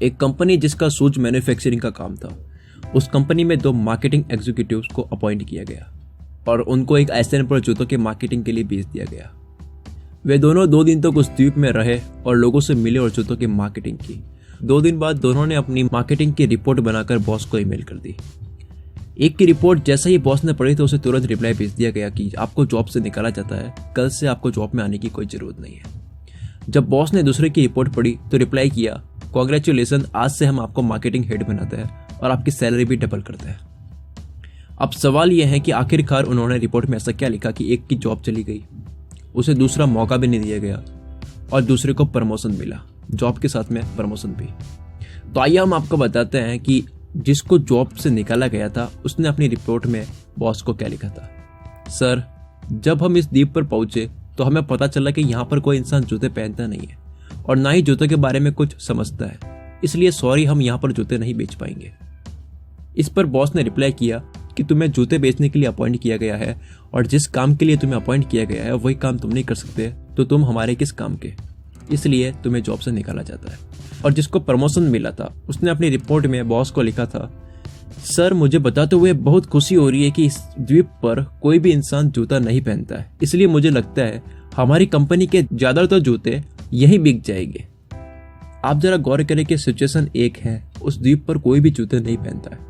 एक कंपनी जिसका shoes manufacturing का काम था, उस कंपनी में 2 मार्केटिंग एग्जीक्यूटिव्स को अपॉइंट किया गया और उनको एक एसएन पर जूतों के मार्केटिंग के लिए भेज दिया गया। वे दोनों 2 दिन तक उस द्वीप में रहे और लोगों से मिले और जूतों की मार्केटिंग की। 2 दिन बाद दोनों ने अपनी मार्केटिंग की रिपोर्ट बनाकर बॉस को ईमेल कर दी। एक की रिपोर्ट जैसा ही बॉस ने पढ़ी तो उसे तुरंत रिप्लाई भेज दिया गया कि आपको जॉब से निकाला जाता है, कल से आपको जॉब में आने की कोई जरूरत नहीं है। जब बॉस ने दूसरे की रिपोर्ट पढ़ी तो रिप्लाई किया, कांग्रेचुलेसन, आज से हम आपको मार्केटिंग हेड बनाते हैं और आपकी सैलरी भी डबल करते हैं। अब सवाल यह है कि आखिरकार उन्होंने रिपोर्ट में ऐसा क्या लिखा कि एक की जॉब चली गई, उसे दूसरा मौका भी नहीं दिया गया और दूसरे को प्रमोशन मिला, जॉब के साथ में प्रमोशन भी। तो आइए हम आपको बताते हैं कि जिसको जॉब से निकाला गया था उसने अपनी रिपोर्ट में बॉस को क्या लिखा था। सर, जब हम इस द्वीप पर पहुंचे तो हमें पता चला कि यहाँ पर कोई इंसान जूते पहनता नहीं है और ना ही जूतों के बारे में कुछ समझता है, इसलिए सॉरी, हम यहाँ पर जूते नहीं बेच पाएंगे। इस पर बॉस ने रिप्लाई किया कि तुम्हें जूते बेचने के लिए अपॉइंट किया गया है और जिस काम के लिए तुम्हें अपॉइंट किया गया है वही काम तुम नहीं कर सकते, तो तुम हमारे किस काम के, इसलिए तुम्हें जॉब से निकाला जाता है। और जिसको प्रमोशन मिला था उसने अपनी रिपोर्ट में बॉस को लिखा था, सर, मुझे बताते हुए बहुत खुशी हो रही है कि इस द्वीप पर कोई भी इंसान जूता नहीं पहनता है, इसलिए मुझे लगता है हमारी कंपनी के ज्यादातर जूते यहीं बिक जाएंगे। आप जरा गौर करें कि सिचुएशन एक है, उस द्वीप पर कोई भी जूते नहीं पहनता है,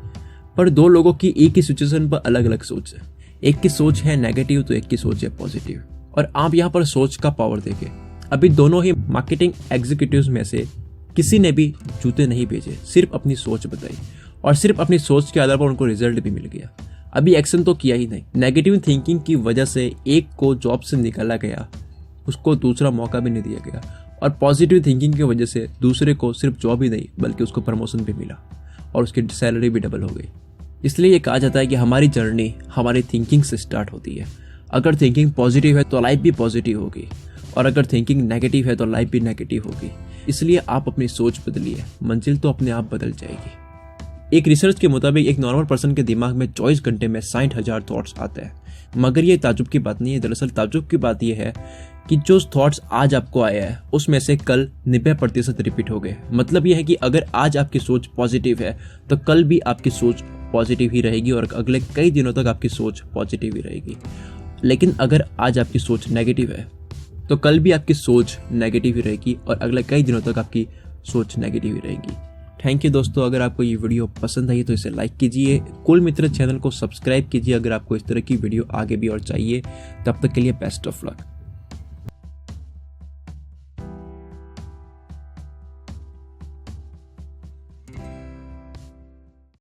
पर 2 लोगों की एक ही सिचुएशन पर अलग अलग सोच है। एक की सोच है नेगेटिव तो एक की सोच है पॉजिटिव। और आप यहाँ पर सोच का पावर देखें, अभी दोनों ही मार्केटिंग एग्जीक्यूटिव्स में से किसी ने भी जूते नहीं भेजे, सिर्फ अपनी सोच बताई और सिर्फ अपनी सोच के आधार पर उनको रिजल्ट भी मिल गया। अभी एक्शन तो किया ही नहीं। नेगेटिव थिंकिंग की वजह से एक को जॉब से निकाला गया, उसको दूसरा मौका भी नहीं दिया गया, और पॉजिटिव थिंकिंग की वजह से दूसरे को सिर्फ जॉब ही नहीं बल्कि उसको प्रमोशन भी मिला और उसकी सैलरी भी डबल हो गई। इसलिए ये कहा जाता है कि हमारी जर्नी हमारी थिंकिंग से स्टार्ट होती है। अगर थिंकिंग पॉजिटिव है तो लाइफ भी पॉजिटिव होगी और अगर थिंकिंग नेगेटिव है तो लाइफ भी नेगेटिव होगी। इसलिए आप अपनी सोच बदलिए, मंजिल तो अपने आप बदल जाएगी। एक रिसर्च के मुताबिक एक नॉर्मल पर्सन के दिमाग में 24 घंटे में 60,000 थॉट्स आते हैं। मगर ये ताजुब की बात नहीं है, दरअसल ताजुब की बात यह है कि जो थॉट्स आज आपको आया है उसमें से कल 90% रिपीट हो गए। मतलब यह है कि अगर आज आपकी सोच पॉजिटिव है तो कल भी आपकी सोच पॉजिटिव ही रहेगी और अगले कई दिनों तक आपकी सोच पॉजिटिव ही रहेगी। लेकिन अगर आज आपकी सोच नेगेटिव है तो कल भी आपकी सोच नेगेटिव ही रहेगी और अगले कई दिनों तक आपकी सोच नेगेटिव ही रहेगी। थैंक यू दोस्तों, अगर आपको ये वीडियो पसंद आई तो इसे लाइक कीजिए, कुल मित्र चैनल को सब्सक्राइब कीजिए अगर आपको इस तरह की वीडियो आगे भी और चाहिए। तब तक के लिए बेस्ट ऑफ लक।